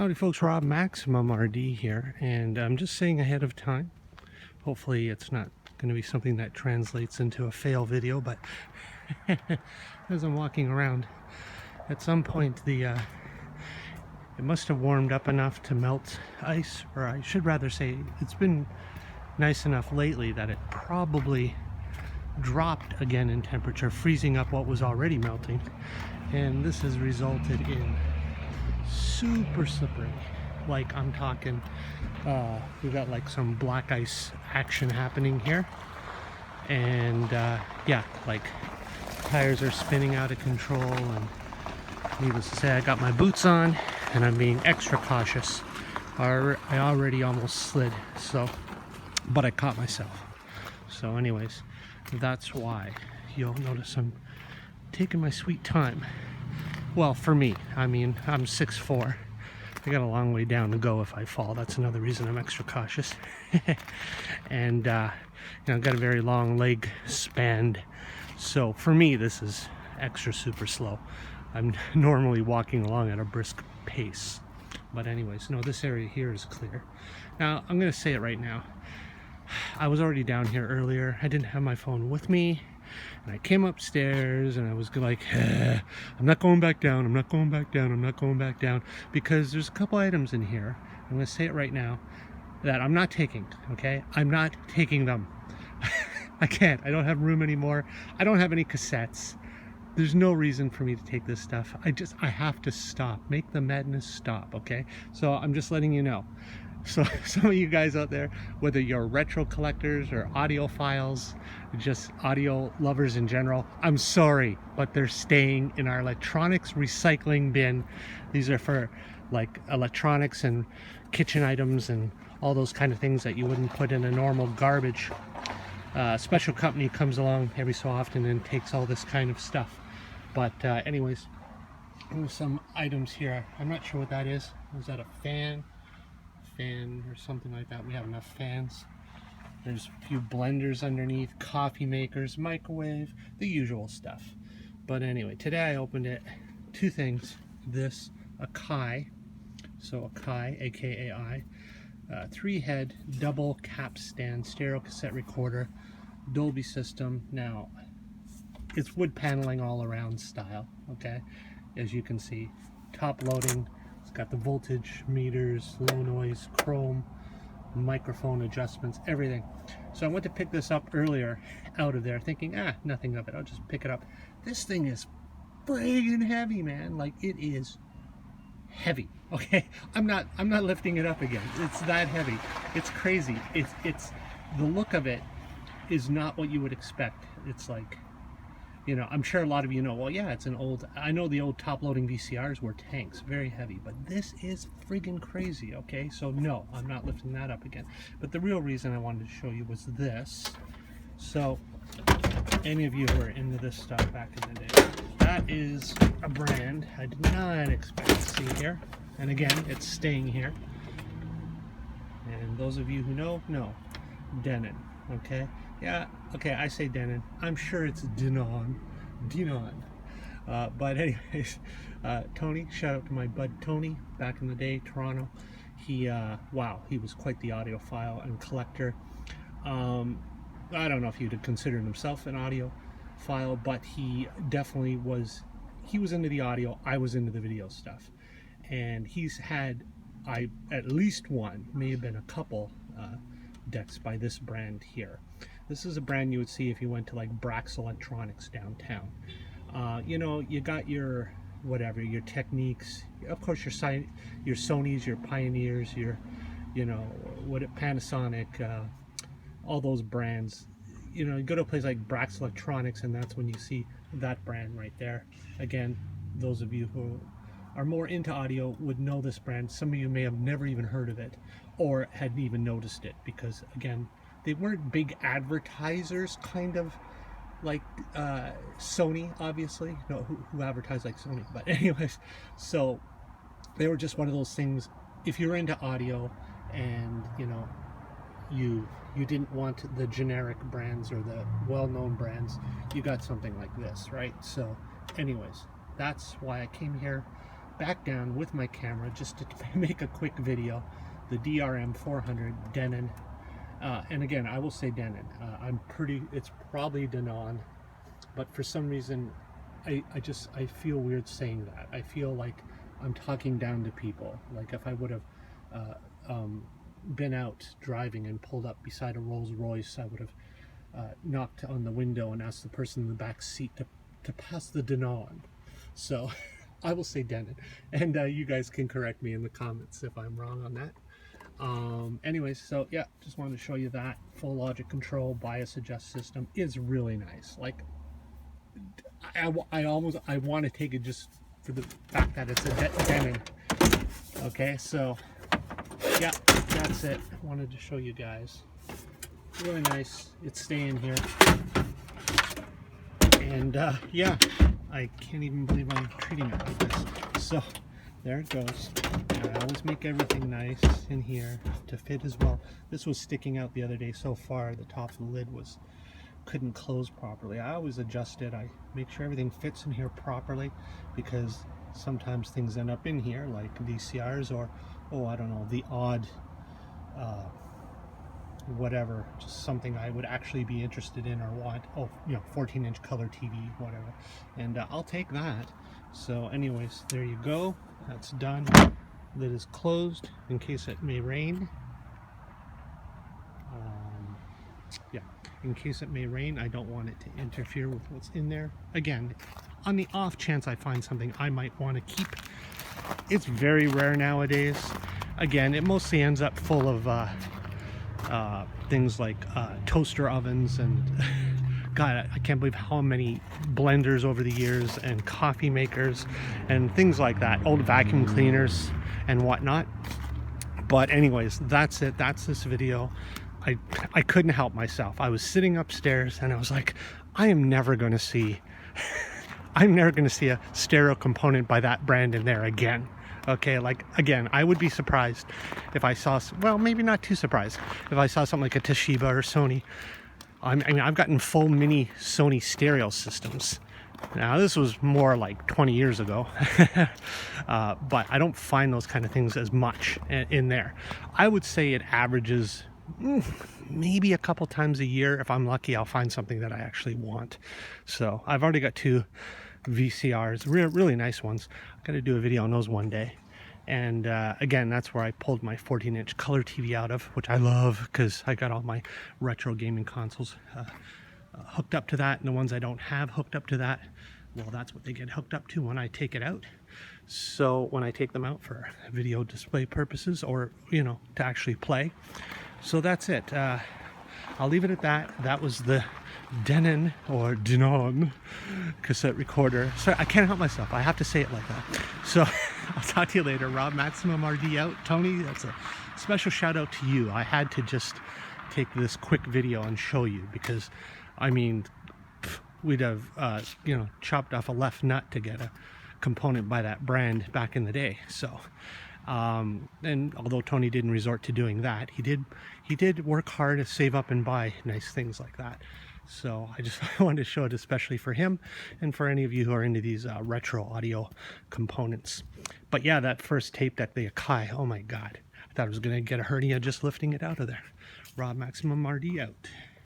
Howdy folks, Rob MaximumRD here, and I'm just saying ahead of time. Hopefully it's not going to be something that translates into a fail video, but as I'm walking around, at some point it must have warmed up enough to melt ice, or I should rather say it's been nice enough lately that it probably dropped again in temperature, freezing up what was already melting, and this has resulted in super slippery. Like, I'm talking we've got like some black ice action happening here, and yeah, like tires are spinning out of control, and needless to say I got my boots on and I'm being extra cautious. I already almost slid, but I caught myself. So anyways, that's why you'll notice I'm taking my sweet time. Well, for me, I mean, I'm 6'4". I got a long way down to go if I fall. That's another reason I'm extra cautious. And, you know, I've got a very long leg span. So for me, this is extra super slow. I'm normally walking along at a brisk pace. But anyways, no, this area here is clear. Now, I'm going to say it right now. I was already down here earlier. I didn't have my phone with me. And I came upstairs and I was like, I'm not going back down, I'm not going back down, I'm not going back down, because there's a couple items in here, I'm going to say it right now, that I'm not taking, okay? I'm not taking them. I can't. I don't have room anymore. I don't have any cassettes. There's no reason for me to take this stuff. I have to stop. Make the madness stop, okay? So I'm just letting you know. So some of you guys out there, whether you're retro collectors or audiophiles, just audio lovers in general, I'm sorry, but they're staying in our electronics recycling bin. These are for like electronics and kitchen items and all those kind of things that you wouldn't put in a normal garbage. Special company comes along every so often and takes all this kind of stuff. But anyways, there's some items here. I'm not sure what that is. Is that a fan or something like that? We have enough fans. There's a few blenders underneath, coffee makers, microwave, the usual stuff. But anyway, today I opened it. Two things. This, a Kai, so a Kai, A-K-A-I, 3-head double capstan stereo cassette recorder, Dolby system. Now, it's wood paneling all around style, okay? As you can see, top loading. It's got the voltage meters, low noise, chrome, microphone adjustments, everything. So I went to pick this up earlier out of there thinking, nothing of it, I'll just pick it up. This thing is friggin' heavy, man. Like, it is heavy, okay? I'm not lifting it up again. It's that heavy. It's crazy. It's the look of it is not what you would expect. It's like, you know, I'm sure a lot of you know, well, yeah, it's an old, I know the old top-loading VCRs were tanks, very heavy, but this is friggin' crazy, okay? So no, I'm not lifting that up again. But the real reason I wanted to show you was this. So, any of you who are into this stuff back in the day, that is a brand I did not expect to see here. And again, it's staying here. And those of you who know, Denon, okay? Yeah, okay, I say Denon. I'm sure it's Denon. But anyways, Tony, shout out to my bud Tony, back in the day, Toronto. He, wow, he was quite the audiophile and collector. I don't know if he'd have considered himself an audiophile, but he definitely was. He was into the audio, I was into the video stuff. And he's had, at least one, may have been a couple, decks by this brand here. This is a brand you would see if you went to like Brax Electronics downtown. You know, you got your whatever, your Techniques, of course your Sonys, your Pioneers, your, you know, Panasonic, all those brands. You know, you go to a place like Brax Electronics and that's when you see that brand right there. Again, those of you who are more into audio would know this brand. Some of you may have never even heard of it or hadn't even noticed it, because again, they weren't big advertisers, kind of like Sony, obviously, no, who advertised like Sony, but anyways, so they were just one of those things. If you're into audio and you know you didn't want the generic brands or the well-known brands, you got something like this, right? So anyways, that's why I came here. back down with my camera just to make a quick video. The DRM 400 Denon. And again, I will say Denon. It's probably Denon, but for some reason, I feel weird saying that. I feel like I'm talking down to people. Like if I would have been out driving and pulled up beside a Rolls Royce, I would have knocked on the window and asked the person in the back seat to pass the Denon. So I will say Denon, and you guys can correct me in the comments if I'm wrong on that. Anyways, so yeah, just wanted to show you that full logic control bias adjust system is really nice. Like I want to take it just for the fact that it's a Denon. Okay, so yeah, that's it. Wanted to show you guys. Really nice. It's staying here, and yeah, I can't even believe I'm treating it like this. So there it goes. I always make everything nice in here to fit as well. This was sticking out the other day so far. The top of the lid couldn't close properly. I always adjust it. I make sure everything fits in here properly, because sometimes things end up in here like VCRs or, oh, I don't know, the odd whatever, just something I would actually be interested in or want. Oh, you know, 14-inch color TV, whatever, and I'll take that. So anyways, there you go. That's done. Lid is closed in case it may rain. Yeah, in case it may rain, I don't want it to interfere with what's in there. Again, on the off chance I find something I might want to keep. It's very rare nowadays. Again, it mostly ends up full of things like toaster ovens and God, I can't believe how many blenders over the years and coffee makers and things like that, old vacuum cleaners and whatnot. But anyways, that's it. That's this video. I couldn't help myself. I was sitting upstairs and I was like, I'm never going to see a stereo component by that brand in there again. Okay, like again, I would be surprised if I saw, well, maybe not too surprised if I saw something like a Toshiba or Sony. I mean, I've gotten full mini Sony stereo systems. Now, this was more like 20 years ago, but I don't find those kind of things as much in there. I would say it averages maybe a couple times a year. If I'm lucky, I'll find something that I actually want. So I've already got 2 VCRs, really nice ones. I've got to do a video on those one day. And again, that's where I pulled my 14-inch color TV out of, which I love because I got all my retro gaming consoles hooked up to that, and the ones I don't have hooked up to that, well, that's what they get hooked up to when I take it out. So when I take them out for video display purposes, or, you know, to actually play. So that's it. I'll leave it at that. That was the Denon or Denon cassette recorder. Sorry, I can't help myself. I have to say it like that. So I'll talk to you later. Rob, MaximumRD out. Tony, that's a special shout out to you. I had to just take this quick video and show you because, I mean, we'd have, you know, chopped off a left nut to get a component by that brand back in the day. So, and although Tony didn't resort to doing that, he did work hard to save up and buy nice things like that. So I just wanted to show it especially for him and for any of you who are into these retro audio components. But yeah, that first tape deck, the Akai, oh my God. I thought I was going to get a hernia just lifting it out of there. Rob, MaximumRD out.